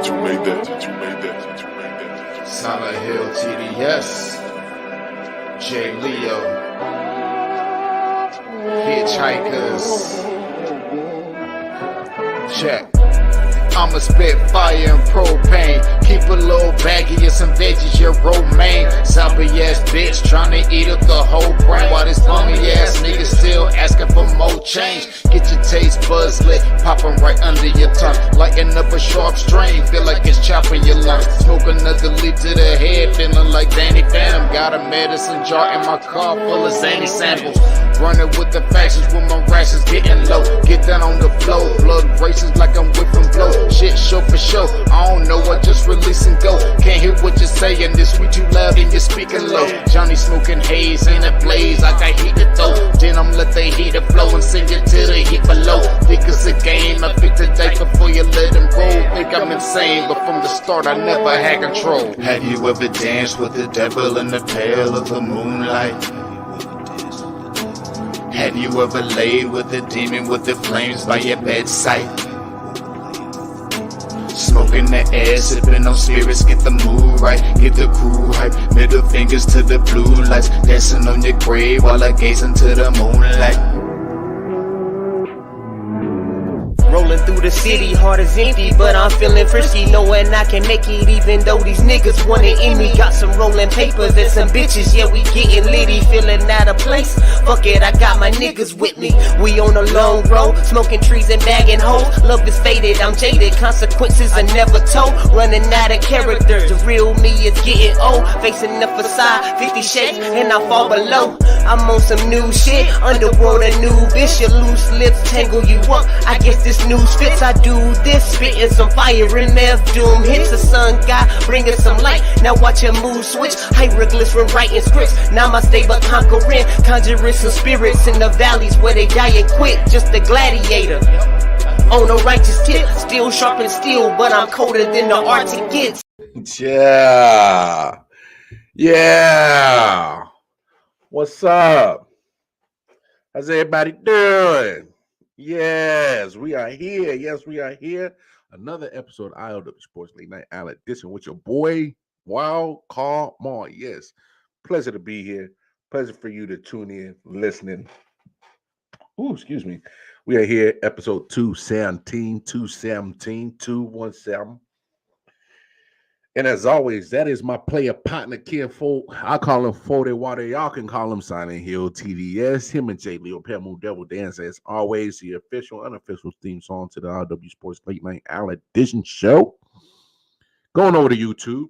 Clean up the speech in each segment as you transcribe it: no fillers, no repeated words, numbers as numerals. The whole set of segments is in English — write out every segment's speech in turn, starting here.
that you made that, that you made that, that you made that. Silent Hill TDS, J. Leo, Hitchhikers, check. I'ma spit fire and propane. Keep a little baggie of some veggies, your romaine. Zombie ass bitch tryna eat up the whole brain. While this bummy ass nigga still asking for more change. Get your taste buds lit, popping right under your tongue. Lighting up a sharp strain, feel like it's chopping your lungs. Smoke another leaf to the head, feeling like Danny Phantom. Got a medicine jar in my car full of zany samples. Running with the factions when my rations getting low. Get down on the flow, blood races like I'm whipping blow. Shit show for show, I don't know, I just release and go. Can't hear what you're saying, this sweet you loud and you're speaking low. Johnny smoking haze in a blaze, I got heat to throw. Then I'm let the heater flow and send it to the heat below. Think it's a game, I pick the date before you let him roll. Think I'm insane, but from the start I never had control. Have you ever danced with the devil in the pale of the moonlight? Have you ever laid with a demon with the flames by your bedside? Smoking the air, sipping on spirits, get the mood right, get the crew hype. Middle fingers to the blue lights, dancing on your grave while I gaze into the moonlight. Rolling through the city, heart is empty, but I'm feeling frisky, knowing I can make it even though these niggas want it in me. Got some rolling papers and some bitches, yeah, we getting litty, feeling out of place. Fuck it, I got my niggas with me. We on a long road, smoking trees and bagging hoes. Love is faded, I'm jaded, consequences are never told. Running out of character, the real me is getting old. Facing the facade, 50 shades, and I fall below. I'm on some new shit, underworld a new bitch. Your loose lips tangle you up, I guess this news fits. I do this, spitting some fire in meth doom. Hits the sun god, bringing some light. Now watch your mood switch, hieroglyphs when writing scripts. Namaste but conquering, conjuring some spirits in the valleys where they die and quit. Just a gladiator on a righteous tip, still sharp and steel, but I'm colder than the Arctic gets. Yeah. What's up? How's everybody doing? Yes, we are here. Yes, we are here. Another episode of I.O.W. Sports Late Night Allen Edition with your boy, Wild Call Maul. Yes, pleasure to be here. Pleasure for you to tune in, listening. Ooh, excuse me. We are here, episode 217. And as always, that is my player partner, kinfolk. I call him 40 Water. Y'all can call him Silent Hill TDS. Him and J. Leo Moon Devil Dance, as always, the official, unofficial theme song to the I.O.W. Sports Late Night Allen Edition show. Going over to YouTube,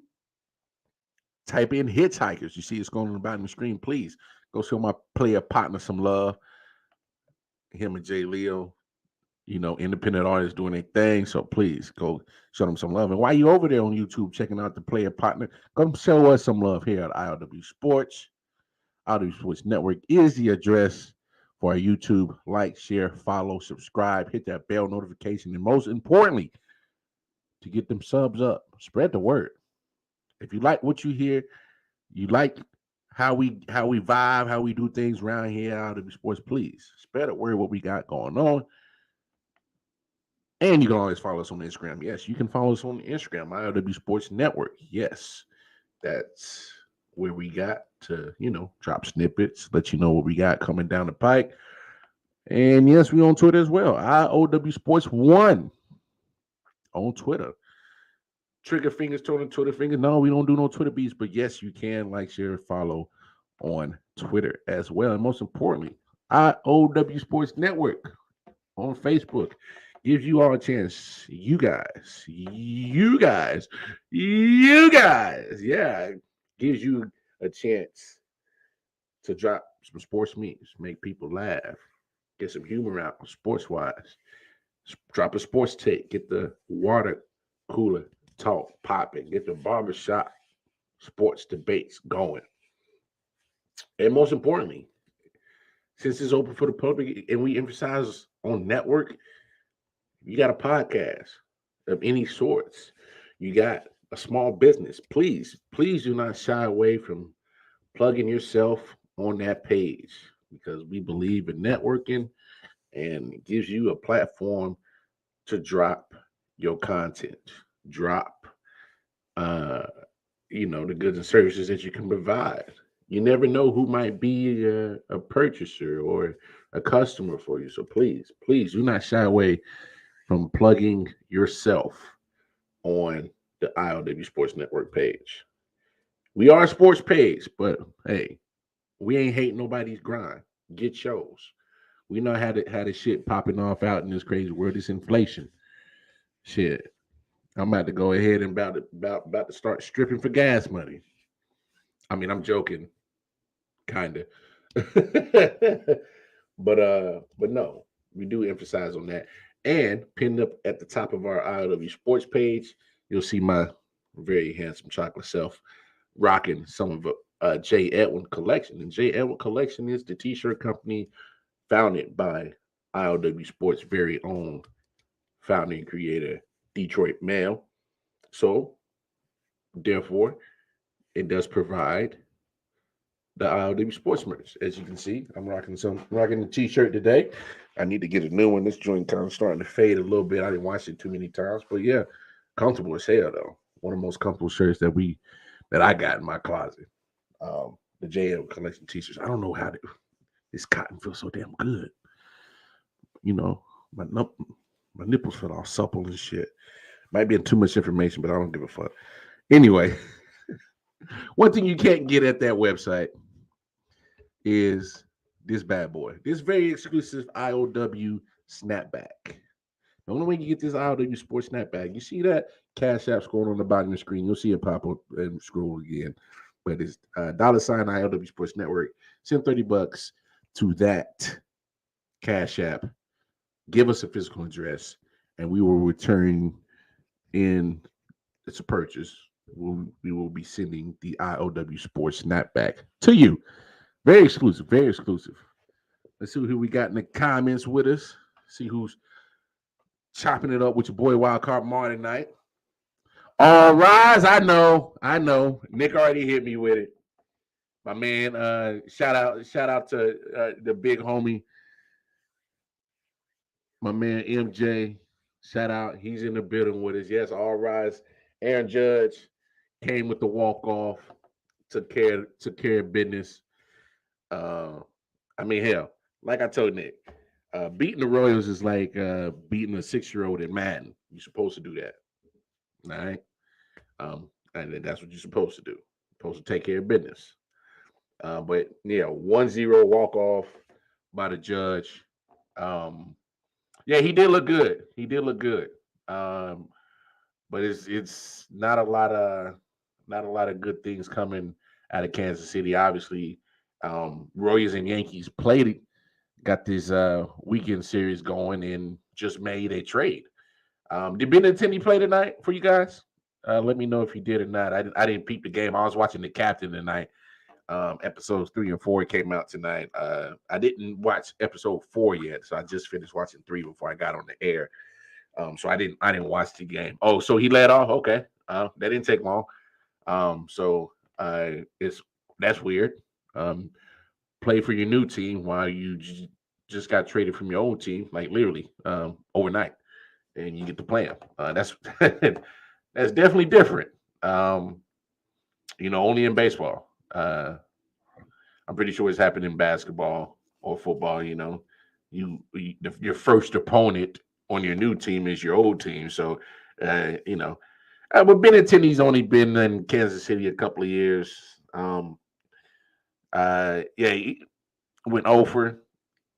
type in Hitchhikers. You see it's going on the bottom of the screen. Please go show my player partner some love. Him and J. Leo, independent artists doing their thing. So please go show them some love. And while you're over there on YouTube checking out the player partner, come show us some love here at I.O.W. Sports. I.O.W. Sports Network is the address for our YouTube. Like, share, follow, subscribe, hit that bell notification, and most importantly, to get them subs up, spread the word. If you like what you hear, you like how we vibe, how we do things around here at I.O.W. Sports, please spread the word what we got going on. And you can always follow us on Instagram. Yes, you can follow us on Instagram, I.O.W. Sports Network. Yes, that's where we got to, drop snippets, let you know what we got coming down the pike. And yes, we on Twitter as well. I.O.W. Sports 1 on Twitter. Trigger fingers, turning Twitter fingers. No, we don't do no Twitter beats, but yes, you can like, share, follow on Twitter as well. And most importantly, I.O.W. Sports Network on Facebook. Gives you all a chance, you guys, yeah, gives you a chance to drop some sports memes, make people laugh, get some humor out sports-wise, drop a sports take, get the water cooler talk popping, get the barbershop sports debates going. And most importantly, since it's open for the public and we emphasize on network, you got a podcast of any sorts, you got a small business, please do not shy away from plugging yourself on that page, because we believe in networking and it gives you a platform to drop your content. drop, the goods and services that you can provide. You never know who might be a purchaser or a customer for you. So please, please do not shy away from plugging yourself on the I.O.W Sports Network page. We are a sports page, but hey, we ain't hating nobody's grind. Get shows. We know how the shit popping off out in this crazy world. It's inflation. Shit. I'm about to go ahead and about to start stripping for gas money. I mean, I'm joking, kinda. but no, we do emphasize on that. And pinned up at the top of our I.O.W Sports page, you'll see my very handsome chocolate self rocking some of J. Edwin Collection. And J. Edwin Collection is the t-shirt company founded by I.O.W Sports' very own founding creator, Detroit Male. So, therefore, it does provide the I.O.W Sports merch. As you can see, I'm rocking the t-shirt today. I need to get a new one. This joint kind of starting to fade a little bit. I didn't wash it too many times, but yeah, comfortable as hell though. One of the most comfortable shirts that I got in my closet. The JL collection t-shirts. I don't know how this cotton feels so damn good. My my nipples feel all supple and shit. Might be too much information, but I don't give a fuck. Anyway, one thing you can't get at that website is this bad boy. This very exclusive I.O.W snapback. The only way you get this I.O.W sports snapback, you see that Cash App scrolling on the bottom of the screen. You'll see it pop up and scroll again. But it's $ I.O.W Sports Network. Send $30 to that Cash App. Give us a physical address, and we will return in. It's a purchase. We will be sending the I.O.W Sports snapback to you. Very exclusive. Very exclusive. Let's see who we got in the comments with us. See who's chopping it up with your boy Wildcard Martin tonight. All rise. I know. Nick already hit me with it. My man, shout out to the big homie, my man MJ. Shout out. He's in the building with us. Yes, all rise. Aaron Judge came with the walk-off, took care of business. I mean, hell, like I told Nick, beating the Royals is like beating a 6-year-old in Madden. You're supposed to do that. All right. And that's what you're supposed to do. You're supposed to take care of business. But yeah, 1-0 walk off by the judge. Yeah, he did look good. But it's not a lot of good things coming out of Kansas City. Obviously, Royals and Yankees got this weekend series going and just made a trade. Did Benintendi play tonight for you guys? Let me know if he did or not. I didn't peep the game. I was watching the captain tonight. Episodes 3 and 4 came out tonight. I didn't watch episode 4 yet, so I just finished watching 3 before I got on the air. So I didn't watch the game. Oh, so he led off. Okay, that didn't take long. So that's weird. Play for your new team while you just got traded from your old team, like literally overnight, and you get to play him. That's that's definitely different. Only in baseball. I'm pretty sure it's happened in basketball or football. Your first opponent on your new team is your old team. So, but Benintendi's only been in Kansas City a couple of years. He went over,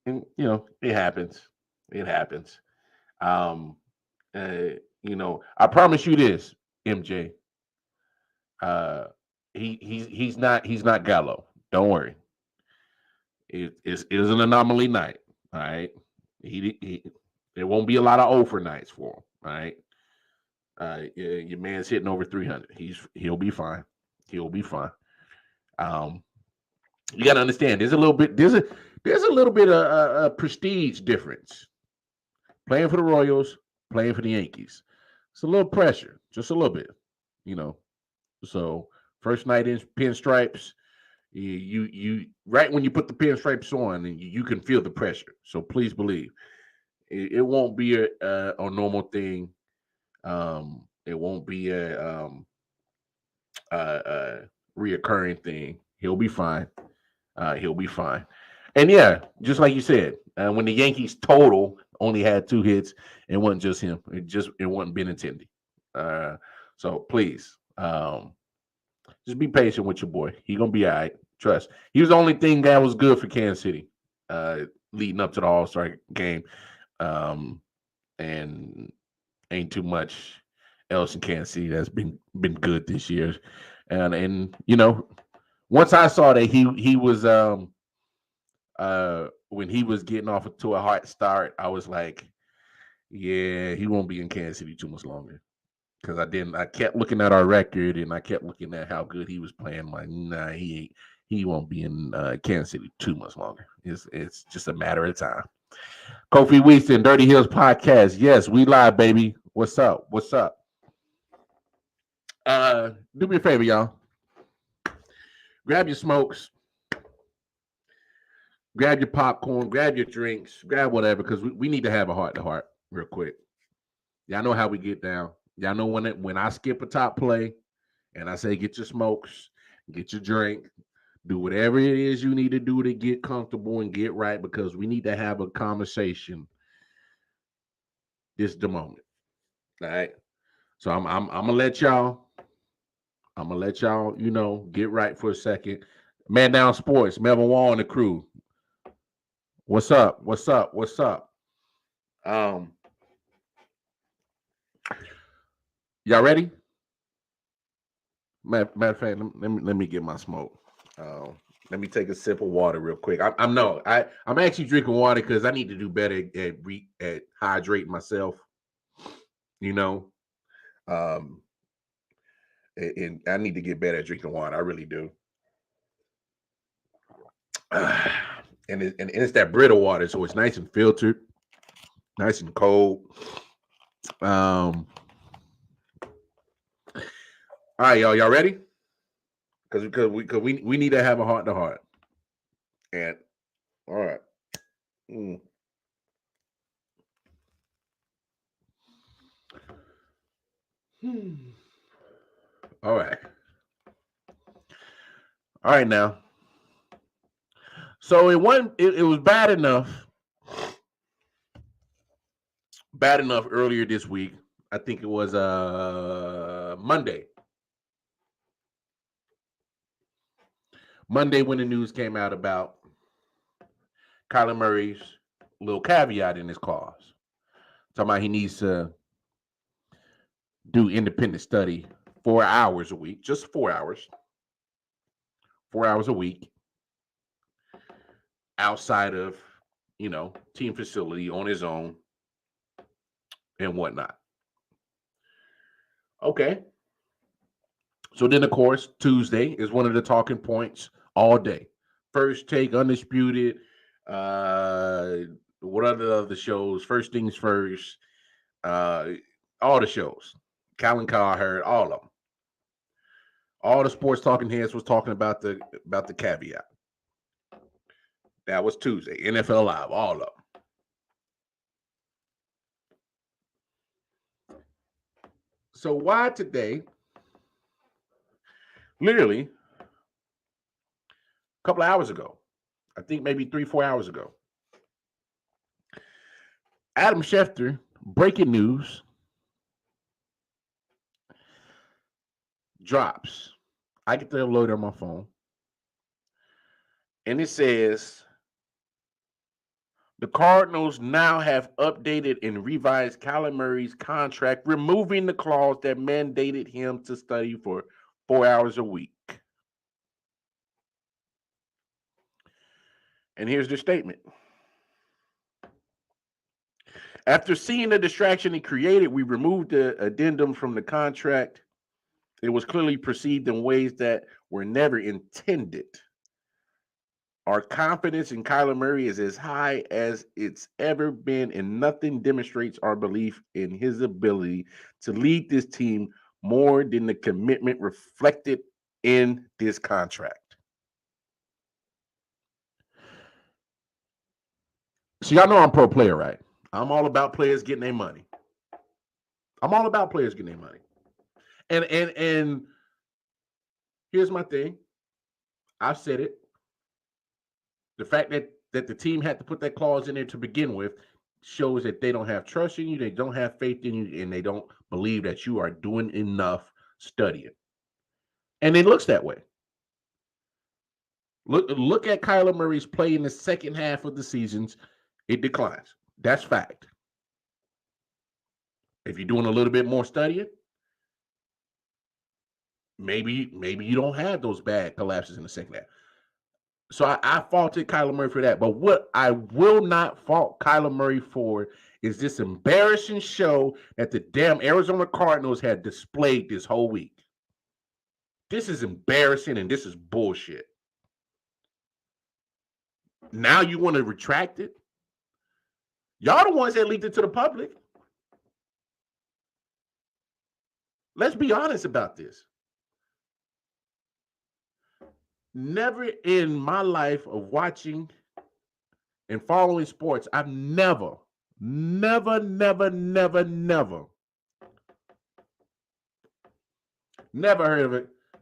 and it happens. It happens. I promise you this, MJ. He's not Gallo. Don't worry. It is an anomaly night. All right. There won't be a lot of over nights for him. All right. Your man's hitting over 300. He'll be fine. He'll be fine. You got to understand. There's a little bit of prestige difference. Playing for the Royals, playing for the Yankees. It's a little pressure, just a little bit. So first night in pinstripes, you right when you put the pinstripes on, and you can feel the pressure. So please believe it won't be a normal thing. It won't be a reoccurring thing. He'll be fine. He'll be fine. And yeah, just like you said, when the Yankees total only had 2 hits, it wasn't just him. It wasn't Benintendi. So please, just be patient with your boy. He gonna be all right. Trust. He was the only thing that was good for Kansas City, leading up to the All-Star game, and ain't too much else in Kansas City that's been good this year. And once I saw that he was when he was getting off to a hot start, I was like, yeah, he won't be in Kansas City too much longer. Because I kept looking at our record and I kept looking at how good he was playing. I'm like, nah, he won't be in Kansas City too much longer. It's just a matter of time. Kofi Weaston, Dirty Hills Podcast. Yes, we live, baby. What's up? What's up? Do me a favor, y'all. Grab your smokes, grab your popcorn, grab your drinks, grab whatever, because we need to have a heart to heart real quick. Y'all know how we get down. Y'all know when I skip a top play and I say get your smokes, get your drink, do whatever it is you need to do to get comfortable and get right, because we need to have a conversation. This is the moment. All right. So I'm gonna let y'all. Get right for a second. Man Down Sports, Melvin Wall and the crew. What's up? What's up? What's up? Y'all ready? Matter of fact, let me get my smoke. Let me take a sip of water real quick. I'm actually drinking water because I need to do better at hydrating myself. And I need to get better at drinking water. I really do. And it's that Brita water, so it's nice and filtered, nice and cold. All right, y'all ready? Because we need to have a heart to heart. And all right. All right. All right now. So it was bad enough. Bad enough earlier this week. I think it was Monday. Monday when the news came out about Kyler Murray's little caveat in his clause. Talking about he needs to do independent study 4 hours a week, just 4 hours. 4 hours a week outside of, team facility on his own and whatnot. Okay. So then, of course, Tuesday is one of the talking points all day. First Take, Undisputed, what other shows? First Things First, all the shows. Colin Cowherd, all of them. All the sports talking heads was talking about the caveat. That was Tuesday. NFL Live, all of them. So why today? Literally, a couple of hours ago, I think maybe 3-4 hours ago, Adam Schefter, breaking news, drops. I get to upload it on my phone. And it says, the Cardinals now have updated and revised Kyler Murray's contract, removing the clause that mandated him to study for 4 hours a week. And here's the statement. After seeing the distraction it created, we removed the addendum from the contract. It was clearly perceived in ways that were never intended. Our confidence in Kyler Murray is as high as it's ever been, and nothing demonstrates our belief in his ability to lead this team more than the commitment reflected in this contract. So y'all know I'm pro player, right? I'm all about players getting their money. And here's my thing. I've said it. The fact that the team had to put that clause in there to begin with shows that they don't have trust in you, they don't have faith in you, and they don't believe that you are doing enough studying. And it looks that way. Look at Kyler Murray's play in the second half of the seasons. It declines. That's fact. If you're doing a little bit more studying, maybe you don't have those bad collapses in the second half. So I faulted Kyler Murray for that. But what I will not fault Kyler Murray for is this embarrassing show that the damn Arizona Cardinals had displayed this whole week. This is embarrassing and this is bullshit. Now you want to retract it? Y'all the ones that leaked it to the public. Let's be honest about this. Never in my life of watching and following sports, I've never heard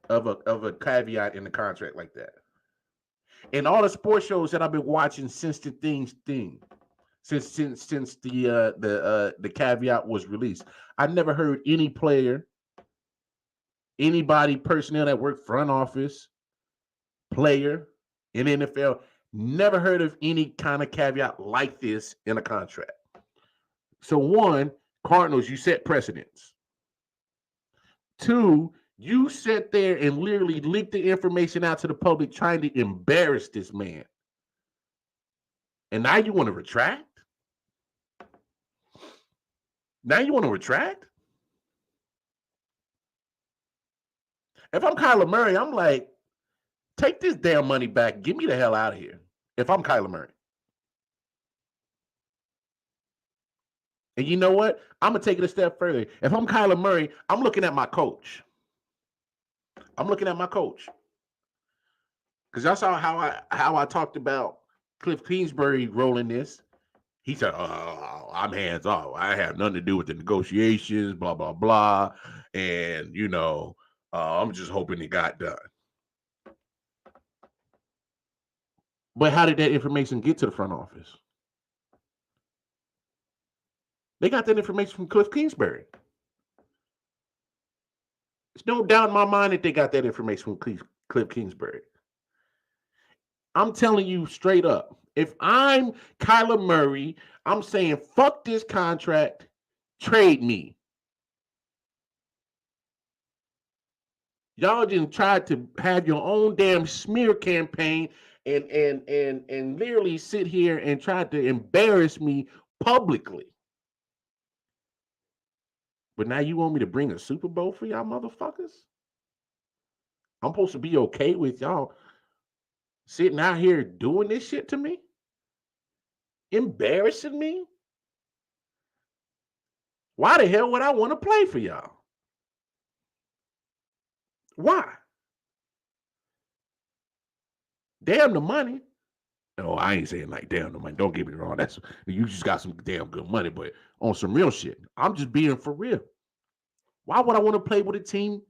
of a caveat in the contract like that. In all the sports shows that I've been watching since the since the caveat was released, I've never heard any player, anybody, personnel that work front office, player in the NFL, never heard of any kind of caveat like this in a contract. So one, Cardinals, you set precedents. Two, you sat there and literally leaked the information out to the public trying to embarrass this man. And now you want to retract? Now you want to retract? If I'm Kyler Murray, I'm like, take this damn money back. Get me the hell out of here. If I'm Kyler Murray. And you know what? I'm going to take it a step further. If I'm Kyler Murray, I'm looking at my coach. Because y'all saw how I talked about Cliff Kingsbury rolling this. He said, I'm hands off. I have nothing to do with the negotiations, blah, blah, blah. And, I'm just hoping it got done. But how did that information get to the front office? They got that information from Cliff Kingsbury. There's no doubt in my mind that they got that information from Cliff Kingsbury. I'm telling you straight up, if I'm Kyler Murray, I'm saying, fuck this contract, trade me. Y'all just tried to have your own damn smear campaign and literally sit here and try to embarrass me publicly. But now you want me to bring a Super Bowl for y'all motherfuckers? I'm supposed to be okay with y'all sitting out here doing this shit to me? Embarrassing me? Why the hell would I want to play for y'all? Why? Damn the money. No, I ain't saying like damn the money. Don't get me wrong. You just got some damn good money, but on some real shit. I'm just being for real. Why would I want to play with a team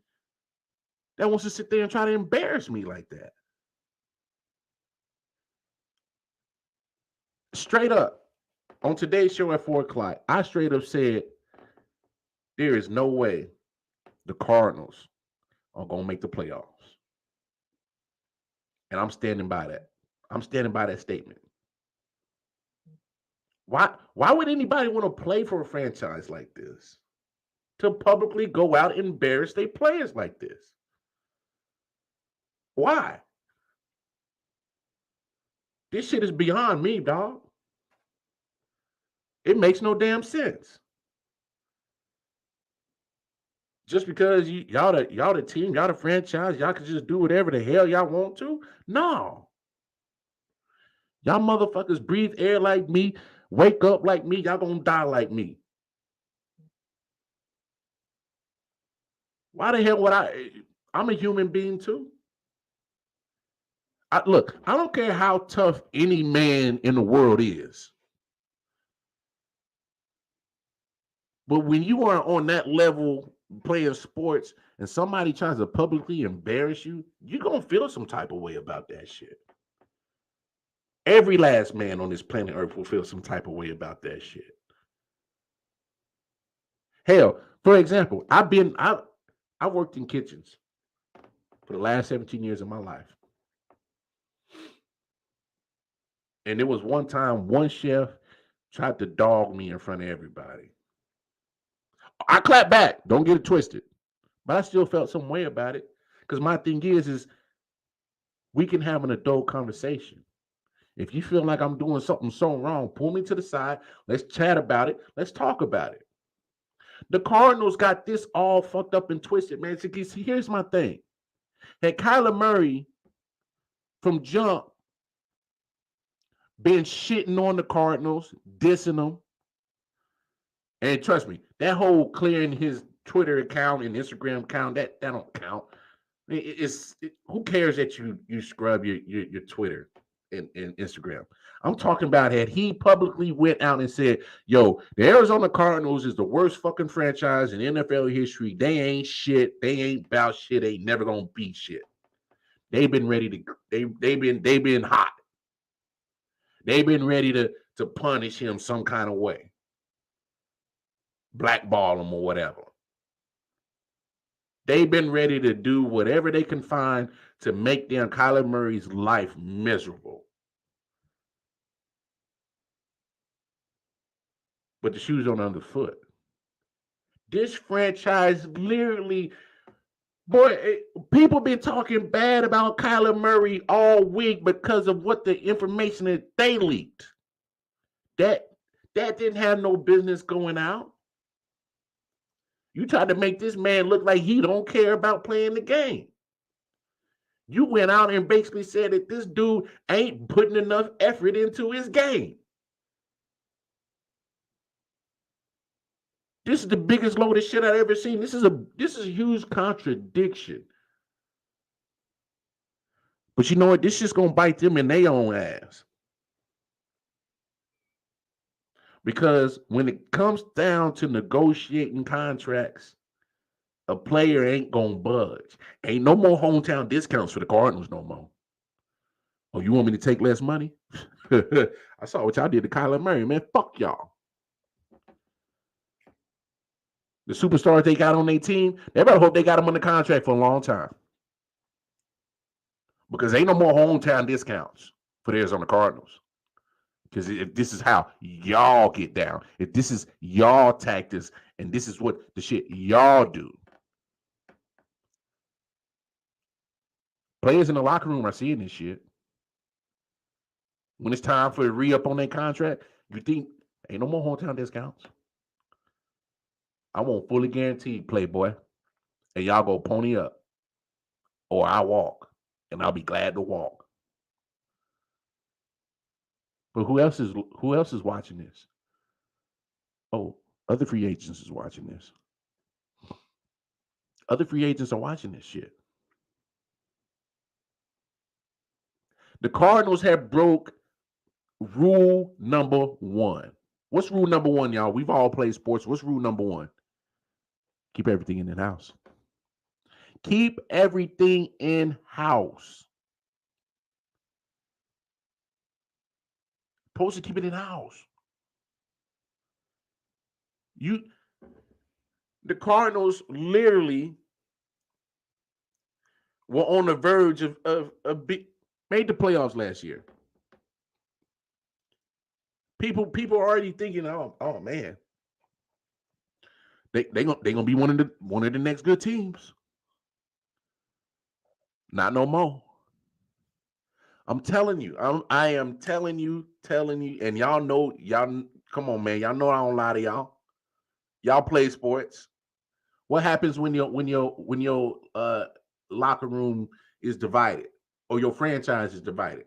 that wants to sit there and try to embarrass me like that? Straight up, on today's show at 4 o'clock, I straight up said there is no way the Cardinals are going to make the playoffs. And I'm standing by that. I'm standing by that statement. Why would anybody want to play for a franchise like this? To publicly go out and embarrass their players like this? Why? This shit is beyond me, dog. It makes no damn sense. Just because y'all the team, y'all the franchise, y'all can just do whatever the hell y'all want to? No. Y'all motherfuckers breathe air like me, wake up like me, y'all gonna die like me. Why the hell would I'm a human being too. Look, I don't care how tough any man in the world is. But when you are on that level playing sports and somebody tries to publicly embarrass you, you're gonna feel some type of way about that shit. Every last man on this planet Earth will feel some type of way about that shit. Hell, for example, I worked in kitchens for the last 17 years of my life. And there was one time one chef tried to dog me in front of everybody. I clapped back, don't get it twisted. But I still felt some way about it. Because my thing is we can have an adult conversation. If you feel like I'm doing something so wrong, pull me to the side. Let's chat about it. Let's talk about it. The Cardinals got this all fucked up and twisted, man. See, here's my thing. Had Kyler Murray from jump been shitting on the Cardinals, dissing them, and trust me, that whole clearing his Twitter account and Instagram account, that don't count. Who cares that you scrub your Twitter and Instagram? I'm talking about had he publicly went out and said, yo, the Arizona Cardinals is the worst fucking franchise in NFL history. They ain't shit. They ain't about shit. They never gonna be shit. They've been ready to they've been hot. They've been ready to punish him some kind of way. Blackball him or whatever. They've been ready to do whatever they can find to make them Kyler Murray's life miserable. But the shoes on the underfoot. This franchise literally, boy, people been talking bad about Kyler Murray all week because of what the information that they leaked. That didn't have no business going out. You tried to make this man look like he don't care about playing the game. You went out and basically said that this dude ain't putting enough effort into his game. This is the biggest load of shit I've ever seen. This is a huge contradiction. But you know what? This shit's gonna bite them in their own ass. Because when it comes down to negotiating contracts, a player ain't gonna budge. Ain't no more hometown discounts for the Cardinals no more. Oh, you want me to take less money? I saw what y'all did to Kyler Murray, man. Fuck y'all. The superstars they got on their team, they better hope they got them under contract for a long time. Because ain't no more hometown discounts for the Arizona Cardinals. Because if this is how y'all get down, if this is y'all tactics, and this is what the shit y'all do. Players in the locker room are seeing this shit. When it's time for a re-up on their contract, you think ain't no more hometown discounts. I want fully guaranteed, Playboy. And y'all go pony up. Or I walk. And I'll be glad to walk. But who else is watching this? Oh, other free agents is watching this. Other free agents are watching this shit. The Cardinals have broke rule number 1. What's rule number 1, y'all? We've all played sports. What's rule number 1? Keep everything in the house. Keep everything in house. Supposed to keep it in house. The Cardinals literally were on the verge of made the playoffs last year. People are already thinking, oh man, they gonna be one of the next good teams. Not no more. I'm telling you, I am telling you, and y'all know, come on, man, y'all know I don't lie to y'all. Y'all play sports. What happens when your locker room is divided or your franchise is divided?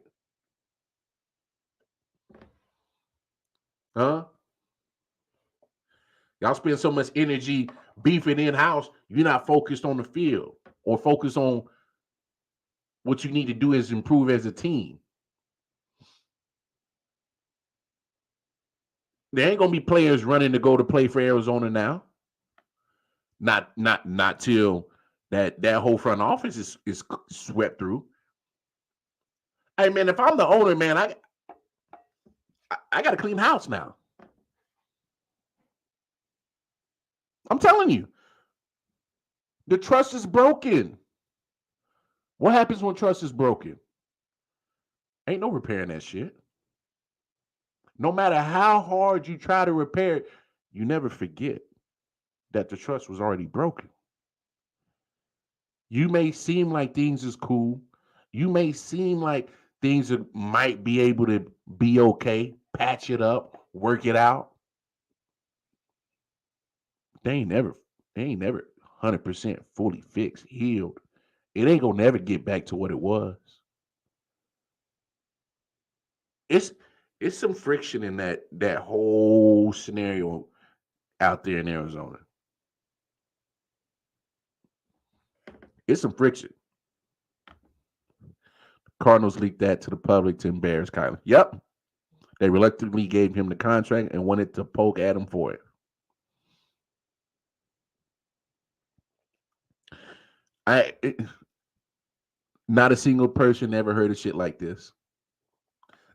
Huh? Y'all spend so much energy beefing in-house, you're not focused on the field or focused on what you need to do is improve as a team. There ain't gonna be players running to go to play for Arizona now. Not till that whole front office is swept through. Hey man, if I'm the owner, man, I got to clean house now. I'm telling you, the trust is broken. What happens when trust is broken? Ain't no repairing that shit. No matter how hard you try to repair it, you never forget that the trust was already broken. You may seem like things is cool. You may seem like things might be able to be okay, patch it up, work it out. They ain't never 100% fully fixed, healed. It ain't gonna never get back to what it was. It's it's some friction in that whole scenario out there in Arizona. It's some friction. Cardinals leaked that to the public to embarrass Kyler. Yep. They reluctantly gave him the contract and wanted to poke at him for it. Not a single person ever heard of shit like this.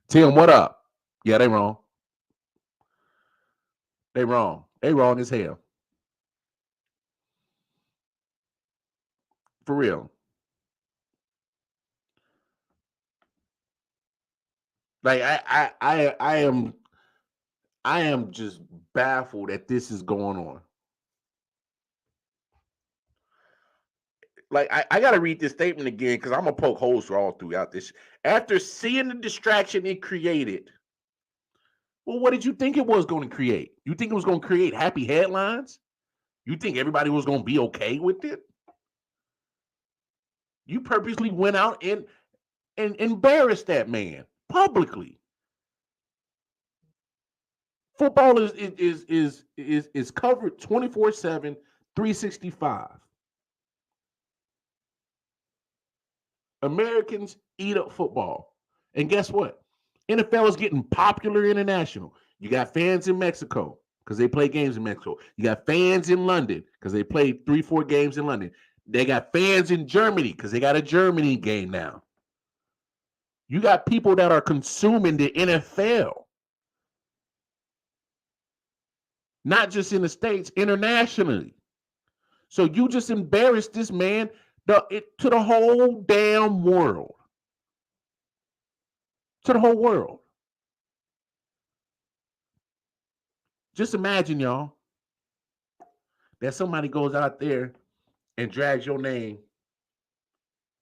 Tim, what up? Yeah, they wrong. They wrong. They wrong as hell. For real. Like I am just baffled that this is going on. Like I gotta read this statement again because I'm gonna poke holes all throughout this. After seeing the distraction it created, well, what did you think it was going to create? You think it was going to create happy headlines? You think everybody was going to be okay with it? You purposely went out and embarrassed that man publicly. Football is covered 24/7, 365. Americans eat up football. And guess what? NFL is getting popular international. You got fans in Mexico because they play games in Mexico. You got fans in London because they play 3-4 games in London. They got fans in Germany because they got a Germany game now. You got people that are consuming the NFL. Not just in the States, internationally. So you just embarrassed this man to the whole damn world. To the whole world. Just imagine, y'all, that somebody goes out there and drags your name,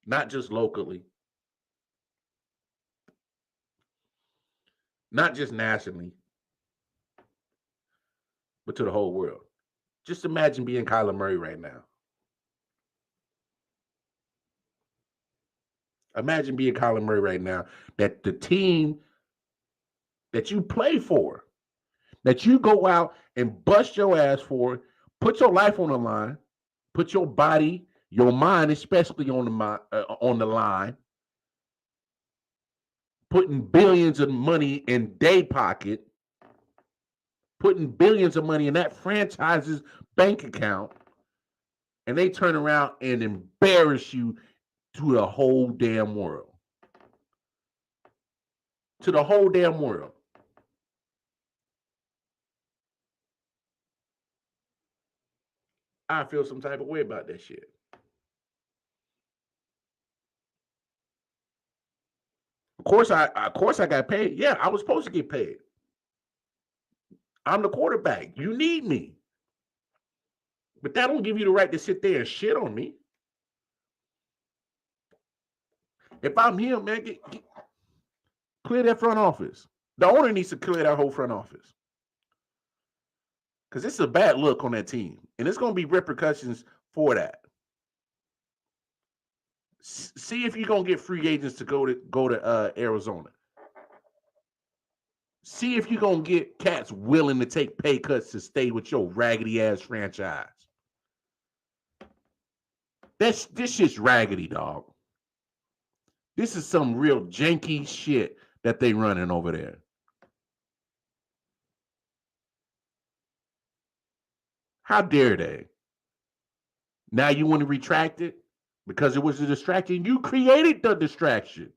not just locally, not just nationally, but to the whole world. Just imagine being Kyler Murray right now. Imagine being Kyler Murray right now, that the team that you play for, that you go out and bust your ass for, put your life on the line, put your body, your mind, especially on the line, putting billions of money in their pocket, putting billions of money in that franchise's bank account, and they turn around and embarrass you to the whole damn world. To the whole damn world. I feel some type of way about that shit. Of course I got paid. Yeah, I was supposed to get paid. I'm the quarterback. You need me. But that don't give you the right to sit there and shit on me. If I'm him, man, clear that front office. The owner needs to clear that whole front office. Because it's a bad look on that team. And it's going to be repercussions for that. See if you're going to get free agents to go to Arizona. See if you're going to get cats willing to take pay cuts to stay with your raggedy ass franchise. This shit's raggedy, dog. This is some real janky shit that they running over there. How dare they? Now you want to retract it because it was a distraction. You created the distraction.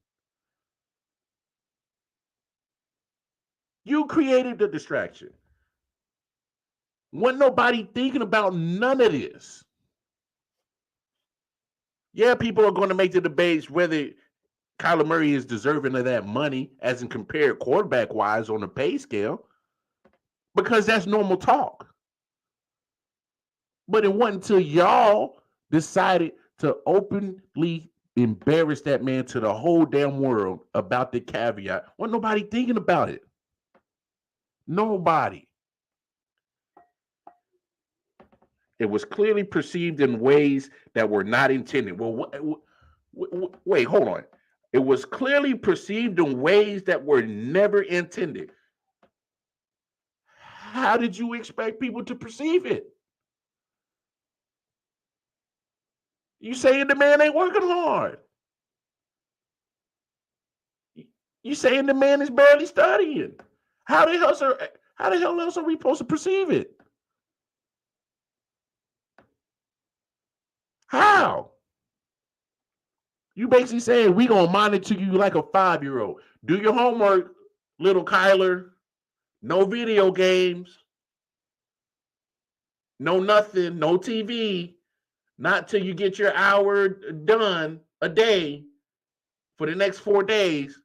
You created the distraction. Wasn't nobody thinking about none of this. Yeah, people are going to make the debates whether Kyler Murray is deserving of that money as in compared quarterback wise on the pay scale, because that's normal talk. But it wasn't until y'all decided to openly embarrass that man to the whole damn world about the caveat. Wasn't nobody thinking about it. Nobody. It was clearly perceived in ways that were not intended. Well, wait, hold on. It was clearly perceived in ways that were never intended. How did you expect people to perceive it? You saying the man ain't working hard. You saying the man is barely studying. How the hell else are we supposed to perceive it? How? You basically saying we gonna monitor you like a 5-year-old. Do your homework, little Kyler. No video games. No nothing. No TV. Not till you get your hour done a day for the next 4 days.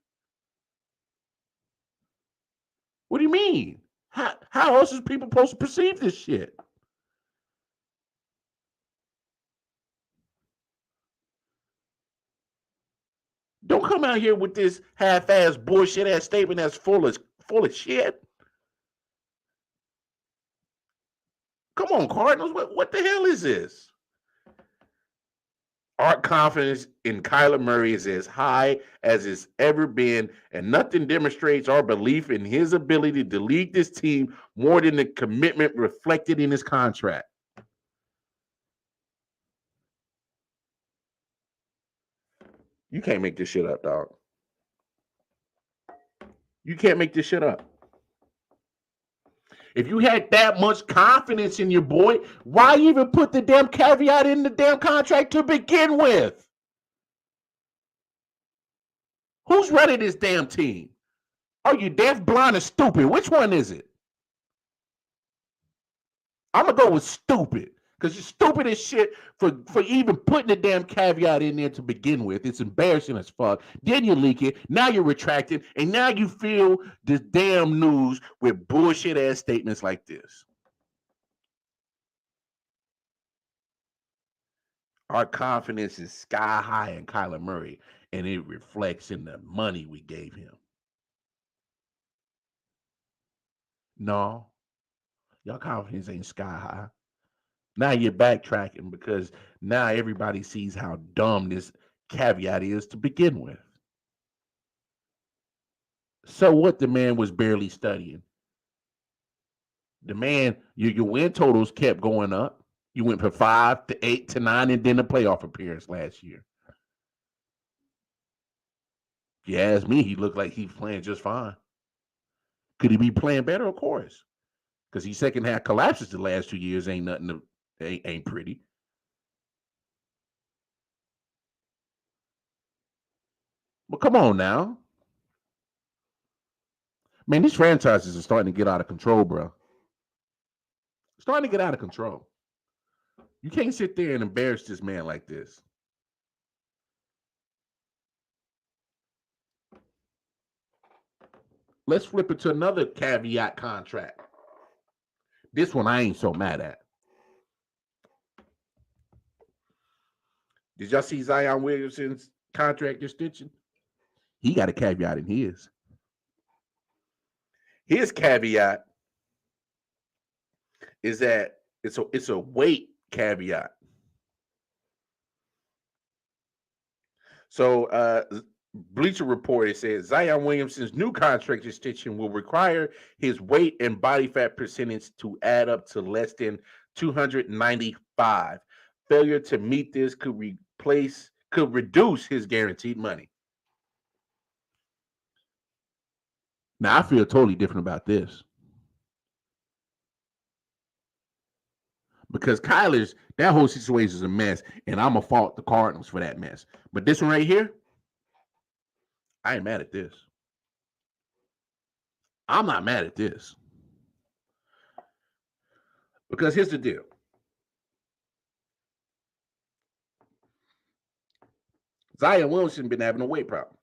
What do you mean? How else is people supposed to perceive this shit? Don't come out here with this half-ass bullshit ass statement that's full of shit. Come on, Cardinals. What the hell is this? Our confidence in Kyler Murray is as high as it's ever been, and nothing demonstrates our belief in his ability to lead this team more than the commitment reflected in his contract. You can't make this shit up, dog. You can't make this shit up. If you had that much confidence in your boy, why even put the damn caveat in the damn contract to begin with? Who's running this damn team? Are you deaf, blind, or stupid? Which one is it? I'm going to go with stupid. Because you're stupid as shit for even putting the damn caveat in there to begin with. It's embarrassing as fuck. Then you leak it. Now you're retracting. And now you fill this damn news with bullshit ass statements like this. Our confidence is sky high in Kyler Murray, and it reflects in the money we gave him. No, your confidence ain't sky high. Now you're backtracking because now everybody sees how dumb this caveat is to begin with. So what? The man was barely studying. The man, your win totals kept going up. You went from 5 to 8 to 9, and then a playoff appearance last year. If you ask me, he looked like he's playing just fine. Could he be playing better? Of course. Because he second half collapses the last 2 years ain't nothing to, ain't pretty. But come on now. Man, these franchises are starting to get out of control, bro. Starting to get out of control. You can't sit there and embarrass this man like this. Let's flip it to another caveat contract. This one I ain't so mad at. Did y'all see Zion Williamson's contract extension? He got a caveat in his. His caveat is that it's a weight caveat. So Bleacher Report, it says Zion Williamson's new contract extension will require his weight and body fat percentage to add up to less than 295. Failure to meet this could reduce his guaranteed money. Now I feel totally different about this. Because Kyler's, that whole situation is a mess, and I'm going to fault the Cardinals for that mess. But this one right here, I ain't mad at this. I'm not mad at this. Because here's the deal. Zion Williamson been having a weight problem.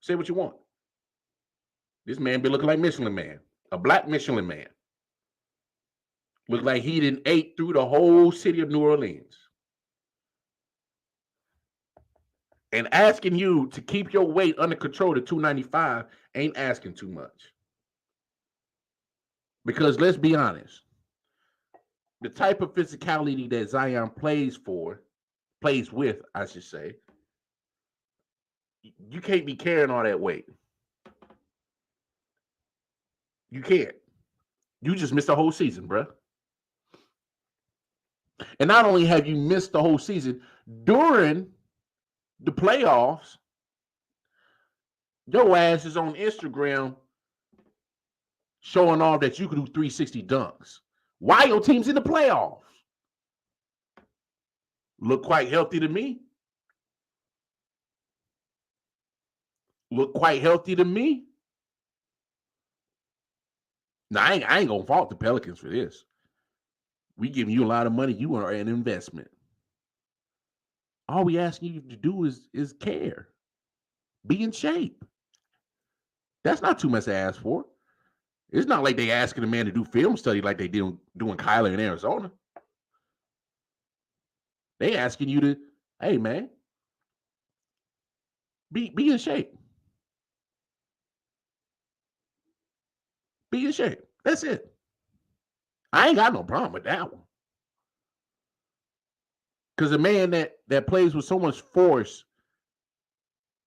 Say what you want. This man been looking like Michelin Man, a black Michelin Man. Looked like he didn't ate through the whole city of New Orleans. And asking you to keep your weight under control to 295 ain't asking too much. Because let's be honest, the type of physicality that Zion plays with, I should say, you can't be carrying all that weight. You can't. You just missed the whole season, bruh. And not only have you missed the whole season, during the playoffs, your ass is on Instagram showing off that you can do 360 dunks. Why your team's in the playoffs? Look quite healthy to me. Look quite healthy to me. Now, I ain't going to fault the Pelicans for this. We giving you a lot of money. You are an investment. All we asking you to do is care. Be in shape. That's not too much to ask for. It's not like they asking a man to do film study like they doing Kyler in Arizona. They asking you to, hey, man, be in shape. Be in shape. That's it. I ain't got no problem with that one. Because a man that plays with so much force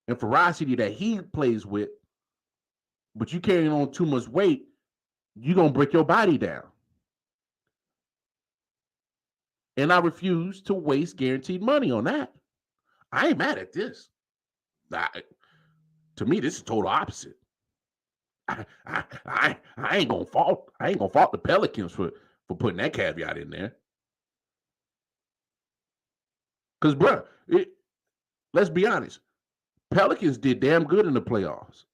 and ferocity that he plays with, but you carrying on too much weight, you're going to break your body down. And I refuse to waste guaranteed money on that. I ain't mad at this. To me, this is total opposite. I ain't gonna fault. I ain't gonna fault the Pelicans for putting that caveat in there. Because, bro, let's be honest. Pelicans did damn good in the playoffs.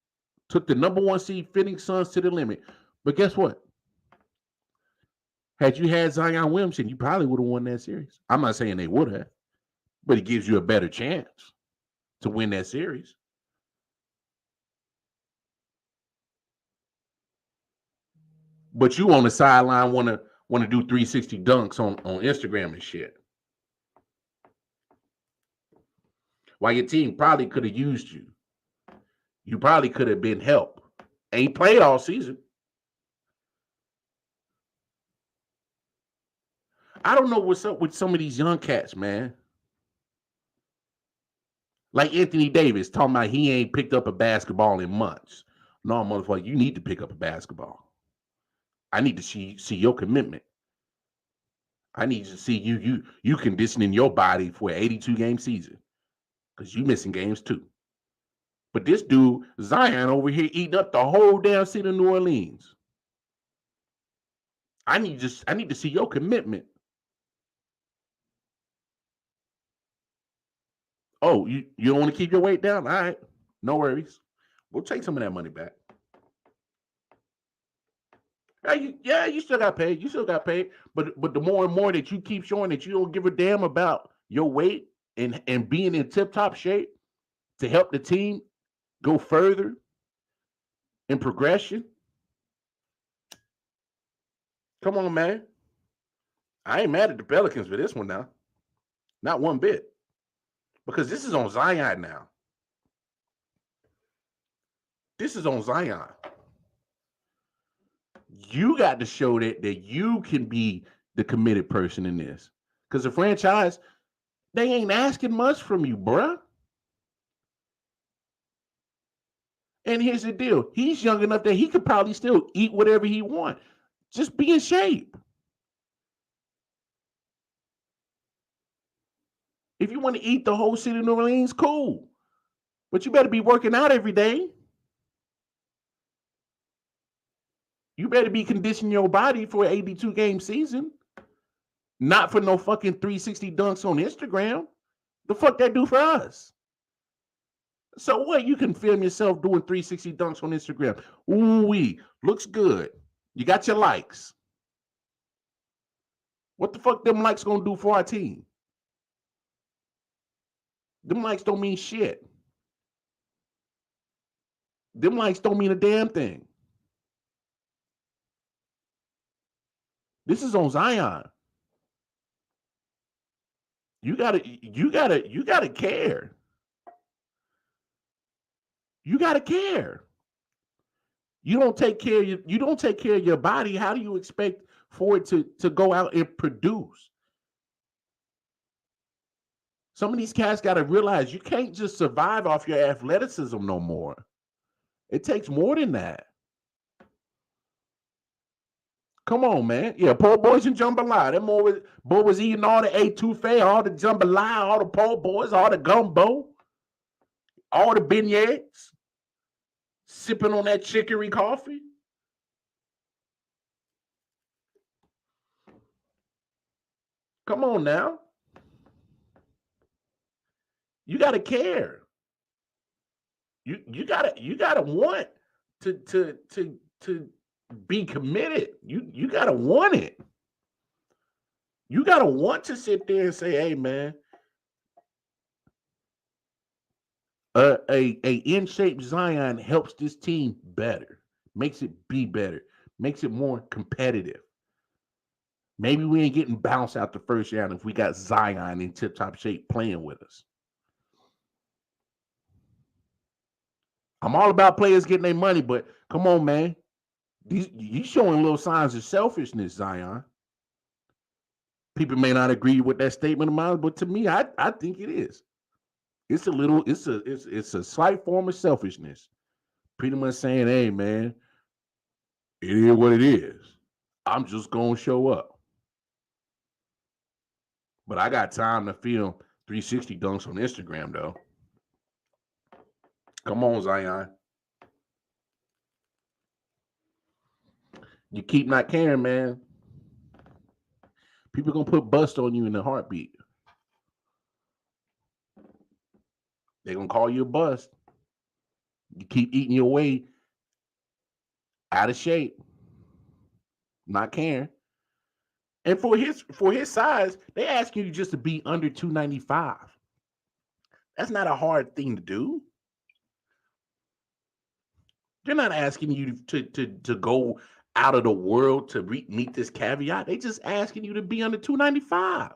Took the number 1 seed Phoenix Suns to the limit. But guess what? Had you had Zion Williamson, you probably would have won that series. I'm not saying they would have, but it gives you a better chance to win that series. But you on the sideline want to do 360 dunks on Instagram and shit. While your team probably could have used you. You probably could have been help. Ain't played all season. I don't know what's up with some of these young cats, man. Like Anthony Davis talking about he ain't picked up a basketball in months. No, motherfucker, you need to pick up a basketball. I need to see your commitment. I need to see you conditioning your body for an 82-game season. Because you missing games too. But this dude, Zion, over here eating up the whole damn city of New Orleans. I need to see your commitment. Oh, you don't want to keep your weight down? All right. No worries. We'll take some of that money back. You still got paid. You still got paid. But the more and more that you keep showing that you don't give a damn about your weight and being in tip-top shape to help the team go further in progression. Come on, man. I ain't mad at the Pelicans for this one now. Not one bit. Because this is on Zion now. This is on Zion. You got to show that you can be the committed person in this. Because the franchise, they ain't asking much from you, bruh. And here's the deal. He's young enough that he could probably still eat whatever he wants. Just be in shape. If you want to eat the whole city of New Orleans, cool. But you better be working out every day. You better be conditioning your body for an 82 game season, not for no fucking 360 dunks on Instagram. The fuck that do for us? So what? You can film yourself doing 360 dunks on Instagram. Ooh-wee, looks good. You got your likes. What the fuck them likes gonna do for our team? Them likes don't mean shit. Them likes don't mean a damn thing. This is on Zion. You gotta care. You gotta care. You don't take care of your body. How do you expect for it to go out and produce? Some of these cats got to realize you can't just survive off your athleticism no more. It takes more than that. Come on, man. Yeah, po' boys and jambalaya. That boy was eating all the etouffee, all the jambalaya, all the po' boys, all the gumbo, all the beignets, sipping on that chicory coffee. Come on now. You gotta care. You gotta want to be committed. You gotta want it. You gotta want to sit there and say, "Hey, man, a in shape Zion helps this team better, makes it be better, makes it more competitive. Maybe we ain't getting bounced out the first round if we got Zion in tip top shape playing with us." I'm all about players getting their money, but come on, man. You showing little signs of selfishness, Zion. People may not agree with that statement of mine, but to me, I think it is. It's a slight form of selfishness. Pretty much saying, "Hey, man, it is what it is. I'm just gonna show up." But I got time to film 360 dunks on Instagram, though. Come on, Zion. You keep not caring, man. People gonna put bust on you in a heartbeat. They're gonna call you a bust. You keep eating your way out of shape, not caring. And for his size, they ask you just to be under 295. That's not a hard thing to do. They're not asking you to go out of the world to meet this caveat. They just asking you to be under 295.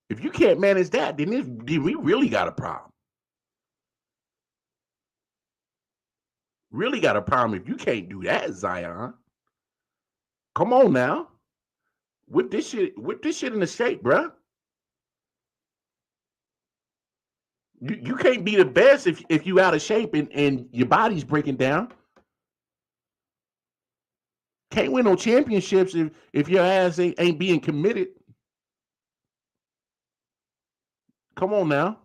If you can't manage that, then we really got a problem. Really got a problem if you can't do that, Zion. Come on now. Whip this shit in the shape, bro. You can't be the best if you out of shape and your body's breaking down. Can't win no championships if your ass ain't being committed. Come on now.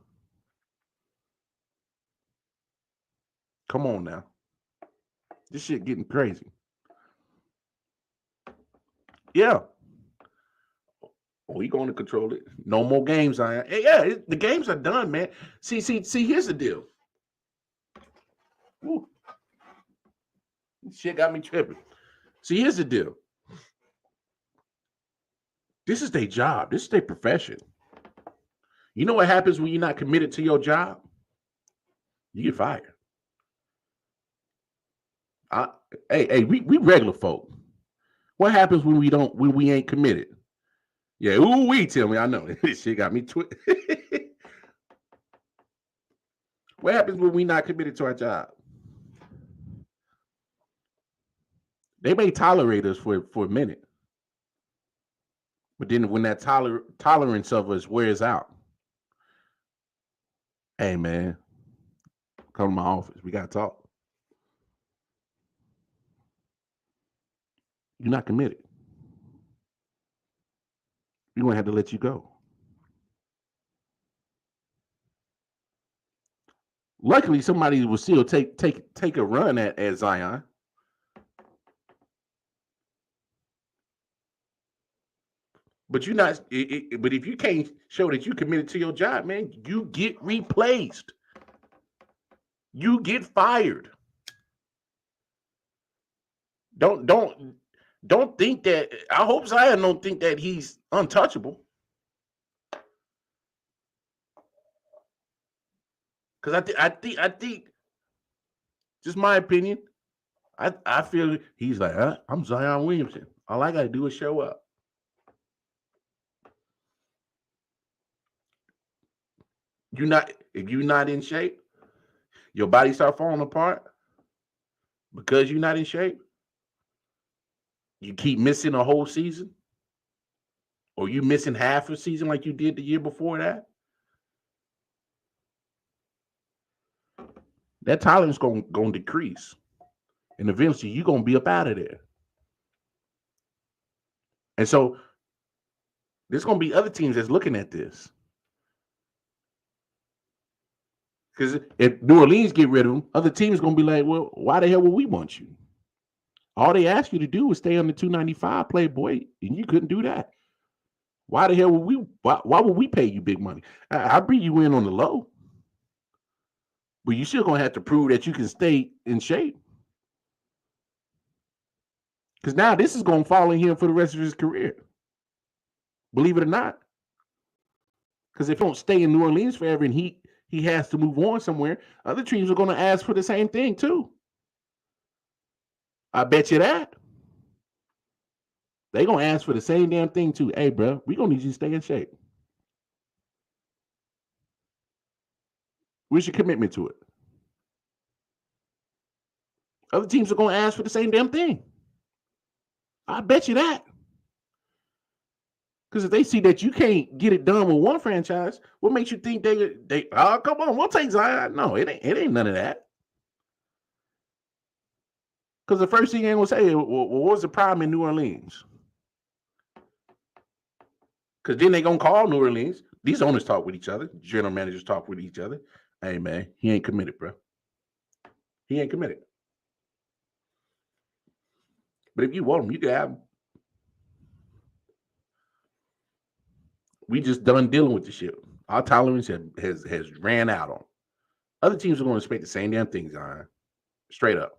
Come on now. This shit getting crazy. Yeah. We going to control it. No more games, Zion. Yeah, the games are done, man. See, here's the deal. Woo. This shit got me tripping. See, here's the deal. This is their job. This is their profession. You know what happens when you're not committed to your job? You get fired. Hey, we regular folk. What happens when we ain't committed? Yeah, tell me. I know. This shit got me twisted. What happens when we not committed to our job? They may tolerate us for a minute. But then when that tolerance of us wears out, hey, man, come to my office. We got to talk. You're not committed. We're going to have to let you go. Luckily, somebody will still take a run at Zion. But you're not. But if you can't show that you committed to your job, man, you get replaced. You get fired. Don't think that. I hope Zion don't think that he's untouchable. Because I think, just my opinion. I feel he's like, I'm Zion Williamson. All I gotta do is show up. If you're not in shape, your body start falling apart because you're not in shape. You keep missing a whole season, or you missing half a season like you did the year before that. That tolerance gonna decrease, and eventually you're gonna be up out of there. And so there's gonna be other teams that's looking at this. Because if New Orleans get rid of him, other teams gonna be like, well, why the hell would we want you? All they asked you to do was stay on the 295 Playboy, and you couldn't do that. Why the hell would we? Why would we pay you big money? I bring you in on the low, but you still gonna have to prove that you can stay in shape. Because now this is gonna follow him for the rest of his career. Believe it or not. Because if he don't stay in New Orleans forever and he has to move on somewhere, other teams are gonna ask for the same thing too. I bet you that. They're gonna ask for the same damn thing too. Hey, bro, we gonna need you to stay in shape. Where's your commitment to it? Other teams are gonna ask for the same damn thing. I bet you that. Because if they see that you can't get it done with one franchise, what makes you think they oh, come on, we'll take Zion? No, it ain't none of that. Because the first thing they gonna say, well, what was the problem in New Orleans? Because then they gonna call New Orleans. These owners talk with each other. General managers talk with each other. Hey man, he ain't committed, bro. He ain't committed. But if you want him, you can have him. We just done dealing with the shit. Our tolerance has ran out on. Other teams are going to expect the same damn things, Zion. Straight up.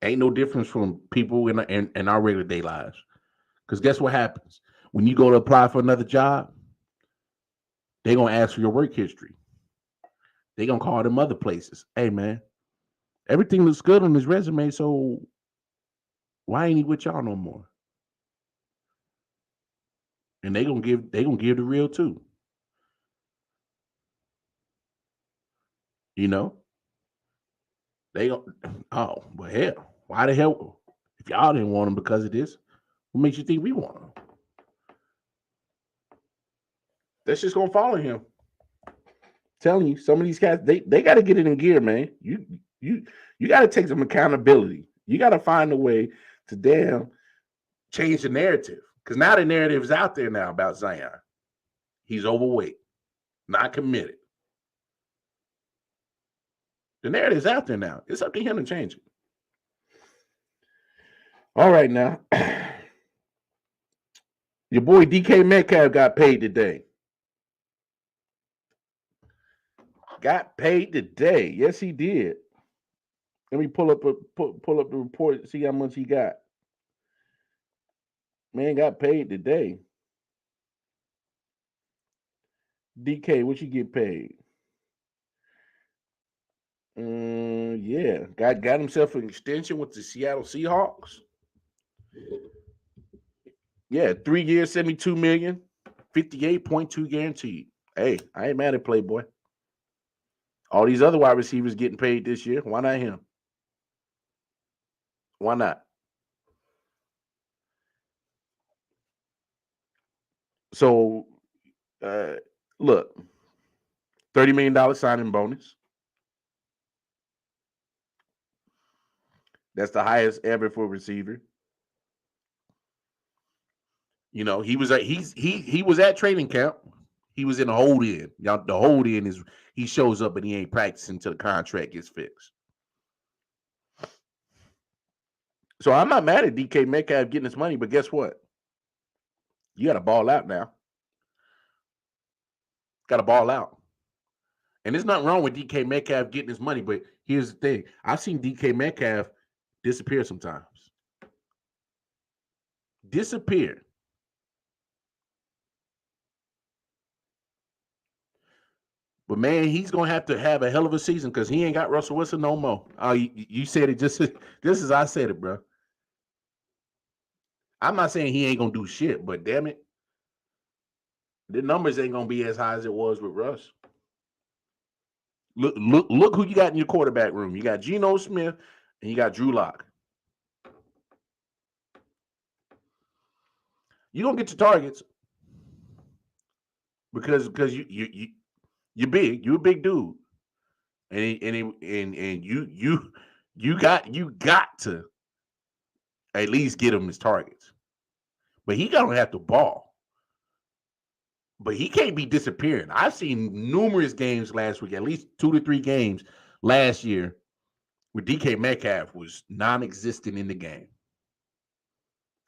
Ain't no difference from people in our regular day lives. Because guess what happens? When you go to apply for another job, they're going to ask for your work history. They're going to call them other places. Hey, man, everything looks good on his resume, so why ain't he with y'all no more? And they gonna give the real too. You know? They go, oh, well, hell, why the hell? If y'all didn't want him because of this, what makes you think we want him? That's just gonna follow him. Telling you, some of these cats, they got to get it in gear, man. You got to take some accountability. You got to find a way to damn change the narrative. Because now the narrative is out there now about Zion. He's overweight, not committed. The narrative's out there now. It's up to him to change it. All right, now. Your boy DK Metcalf got paid today. Got paid today. Yes, he did. Let me pull up the report and see how much he got. Man got paid today. DK, what you get paid? Yeah, got himself an extension with the Seattle Seahawks. Yeah, 3 years, 72 million, 58.2 guaranteed. Hey, I ain't mad at Playboy. All these other wide receivers getting paid this year. Why not him? Why not? So, look, $30 million signing bonus. That's the highest ever for a receiver. You know, he was at training camp. He was in a hold in. Y'all, the hold in is he shows up and he ain't practicing until the contract gets fixed. So I'm not mad at DK Metcalf getting his money, but guess what? You got to ball out now. Got to ball out. And there's nothing wrong with DK Metcalf getting his money, but here's the thing. I've seen DK Metcalf disappear sometimes. Disappear. But man, he's gonna have to have a hell of a season because he ain't got Russell Wilson no more. Oh, you said it just as I said it, bro. I'm not saying he ain't gonna do shit, but damn it, the numbers ain't gonna be as high as it was with Russ. Look who you got in your quarterback room. You got Geno Smith and you got Drew Lock. You gonna get your targets because you're big. You're a big dude, and you got to at least get him his targets. But he gonna have to ball. But he can't be disappearing. I've seen numerous games last week, at least 2 to 3 games last year, where DK Metcalf was non-existent in the game.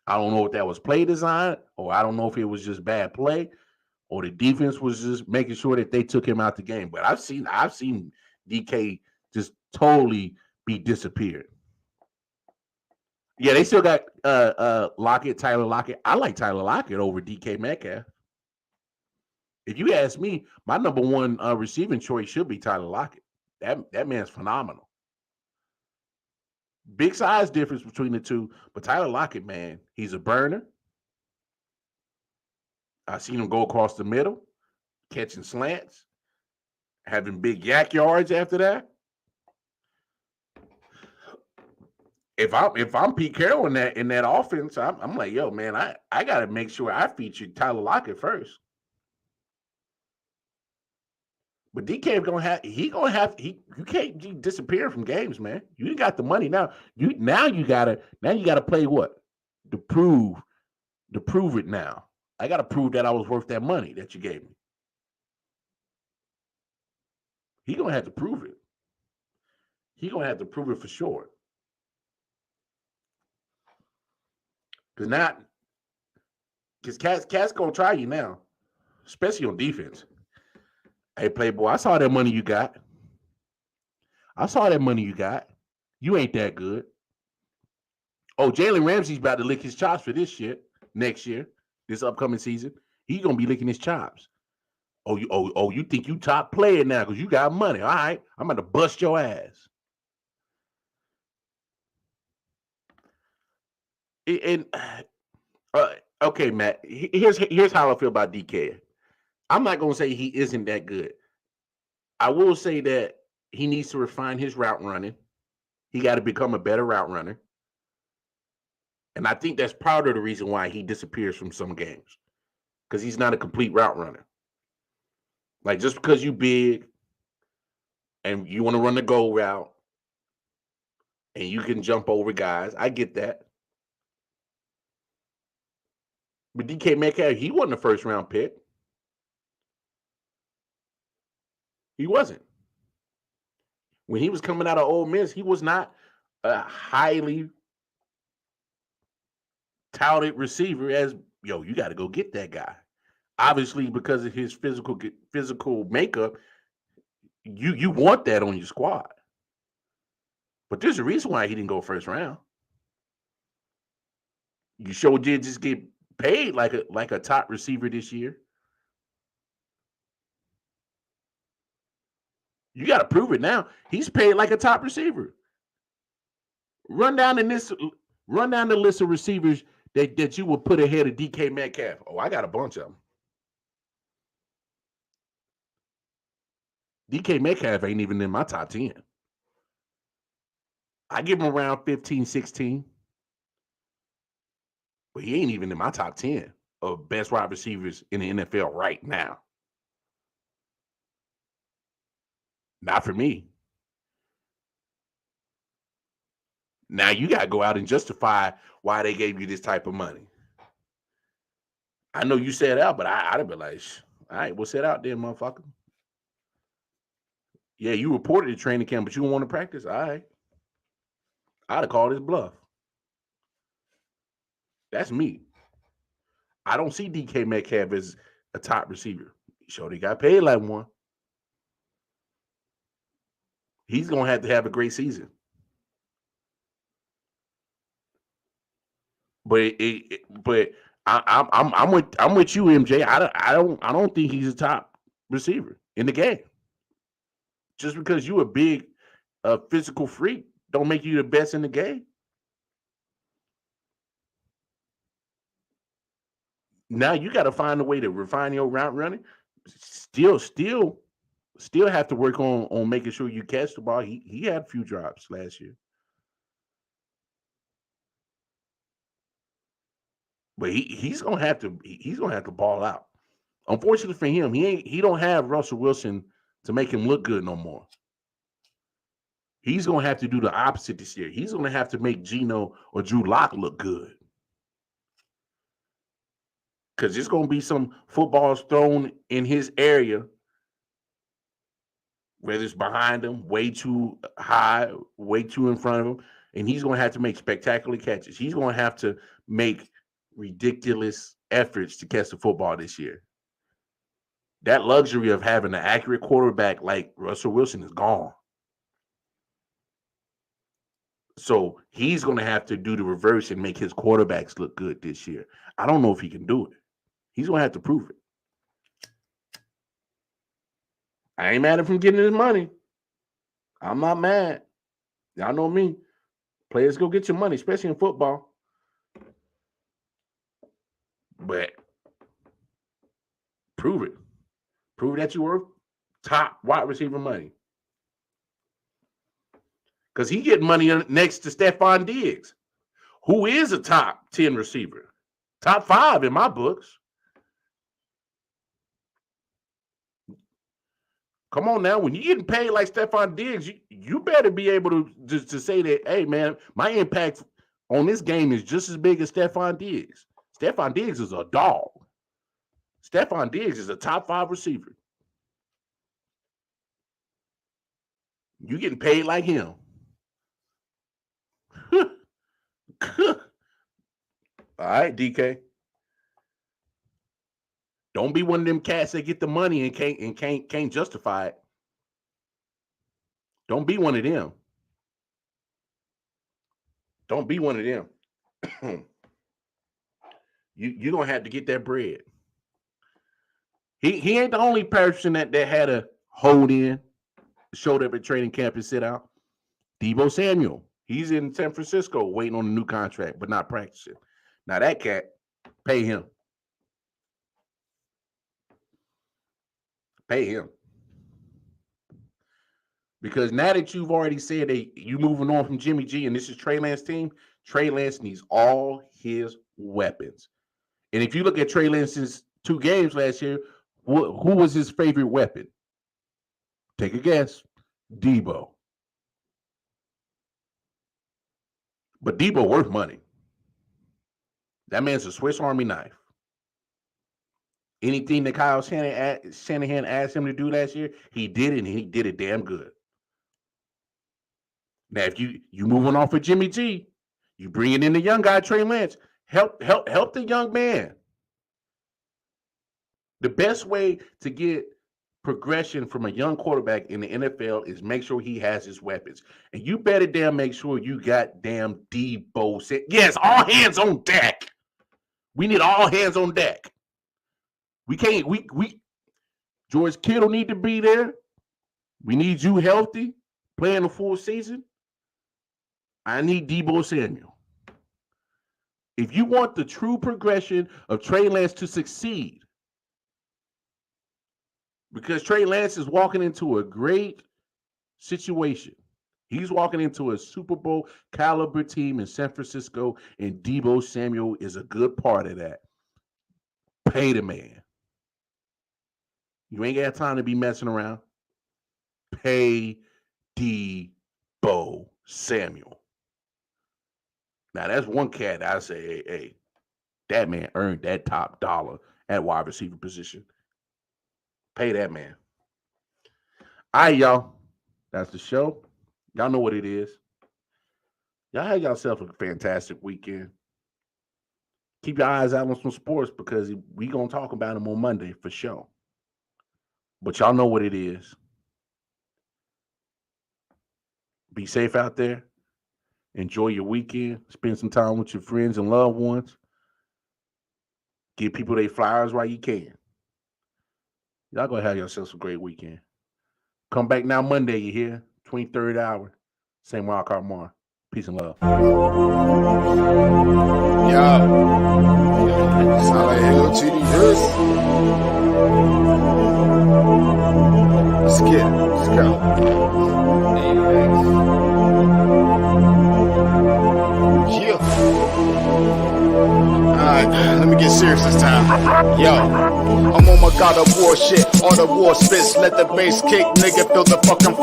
I don't know if that was play design, or I don't know if it was just bad play, or the defense was just making sure that they took him out the game. But I've seen DK just totally be disappeared. Yeah, they still got Lockett, Tyler Lockett. I like Tyler Lockett over DK Metcalf. If you ask me, my number one receiving choice should be Tyler Lockett. That man's phenomenal. Big size difference between the two, but Tyler Lockett, man, he's a burner. I've seen him go across the middle, catching slants, having big yak yards after that. If I'm Pete Carroll in that offense, I'm like, yo, man, I got to make sure I feature Tyler Lockett first. But DK you can't be disappearing from games, man. You got the money now. You gotta play what? To prove it now. I gotta prove that I was worth that money that you gave me. He gonna have to prove it. He gonna have to prove it for sure. Because Cat's gonna try you now, especially on defense. Hey, Playboy, I saw that money you got. You ain't that good. Oh, Jalen Ramsey's about to lick his chops for this shit next year, this upcoming season. He's gonna be licking his chops. You think you top player now because you got money. All right, I'm about to bust your ass. Okay, Matt, here's how I feel about DK. I'm not going to say he isn't that good. I will say that he needs to refine his route running. He got to become a better route runner. And I think that's part of the reason why he disappears from some games, because he's not a complete route runner. Like, just because you big and you want to run the go route and you can jump over guys, I get that. But DK Metcalf, he wasn't a first round pick. He wasn't. When he was coming out of Ole Miss, he was not a highly touted receiver as, yo, you got to go get that guy. Obviously, because of his physical makeup, you want that on your squad. But there's a reason why he didn't go first round. You sure did just get paid like a top receiver this year. You got to prove it now. He's paid like a top receiver. Run down the list of receivers that you would put ahead of DK Metcalf. Oh, I got a bunch of them. DK Metcalf ain't even in my top 10. I give him around 15, 16. But he ain't even in my top 10 of best wide receivers in the NFL right now. Not for me. Now you got to go out and justify why they gave you this type of money. I know you said out, but I'd have been like, all right, we'll set out there, motherfucker. Yeah, you reported the training camp, but you don't want to practice? All right. I'd have called his bluff. That's me. I don't see DK Metcalf as a top receiver. He sure got paid like one. He's gonna have to have a great season. But I'm with you, MJ. I don't think he's a top receiver in the game. Just because you a big physical freak don't make you the best in the game. Now you got to find a way to refine your route running. Still have to work on making sure you catch the ball. He had a few drops last year, but he's gonna have to ball out. Unfortunately for him, he don't have Russell Wilson to make him look good no more. He's gonna have to do the opposite this year. He's gonna have to make Geno or Drew Lock look good. Because there's gonna be some footballs thrown in his area, whether it's behind him, way too high, way too in front of him, and he's gonna have to make spectacular catches. He's gonna have to make ridiculous efforts to catch the football this year. That luxury of having an accurate quarterback like Russell Wilson is gone. So he's going to have to do the reverse and make his quarterbacks look good this year. I don't know if he can do it. He's going to have to prove it. I ain't mad at him getting his money. I'm not mad. Y'all know me. Players go get your money, especially in football. But prove it. Prove that you worth top wide receiver money. Because he getting money next to Stephon Diggs, who is a top 10 receiver. Top 5 in my books. Come on now. When you're getting paid like Stephon Diggs, you better be able to say that, hey, man, my impact on this game is just as big as Stephon Diggs. Stephon Diggs is a dog. Stephon Diggs is a top 5 receiver. You getting paid like him. All right, DK. Don't be one of them cats that get the money and can't justify it. Don't be one of them. Don't be one of them. You're gonna have to get that bread. He ain't the only person that had a hold in, showed up at training camp and sit out. Deebo Samuel. He's in San Francisco waiting on a new contract, but not practicing. Now that cat, pay him. Pay him. Because now that you've already said that you moving on from Jimmy G and this is Trey Lance's team, Trey Lance needs all his weapons. And if you look at Trey Lance's 2 games last year, who was his favorite weapon? Take a guess. Deebo. But Deebo worth money. That man's a Swiss Army knife. Anything that Kyle Shanahan asked him to do last year, he did it, and he did it damn good. Now, if you moving off of Jimmy G, you bringing in the young guy, Trey Lance, help the young man. The best way to get progression from a young quarterback in the NFL is make sure he has his weapons. And you better damn make sure you got damn Deebo. Yes, all hands on deck. We need all hands on deck. We can't, we George Kittle need to be there. We need you healthy, playing a full season. I need Deebo Samuel. If you want the true progression of Trey Lance to succeed, because Trey Lance is walking into a great situation. He's walking into a Super Bowl caliber team in San Francisco, and Deebo Samuel is a good part of that. Pay the man. You ain't got time to be messing around. Pay Deebo Samuel. Now, that's one cat I say, hey, that man earned that top dollar at wide receiver position. Pay that man. All right, y'all. That's the show. Y'all know what it is. Y'all have yourself a fantastic weekend. keep your eyes out on some sports because we gonna talk about them on Monday for sure. But y'all know what it is. Be safe out there. Enjoy your weekend. Spend some time with your friends and loved ones. Give people their flowers while you can. Y'all gonna have yourselves a great weekend. Come back now Monday, you hear? 23rd hour. Same Wild Card Mar. Peace and love. Yo. I.O.W. Let's get it. Let's go. Yeah. Alright, let me get serious this time. Yo, I'm on my God of War shit. All the war spits, let the bass kick, nigga, feel the fucking flow.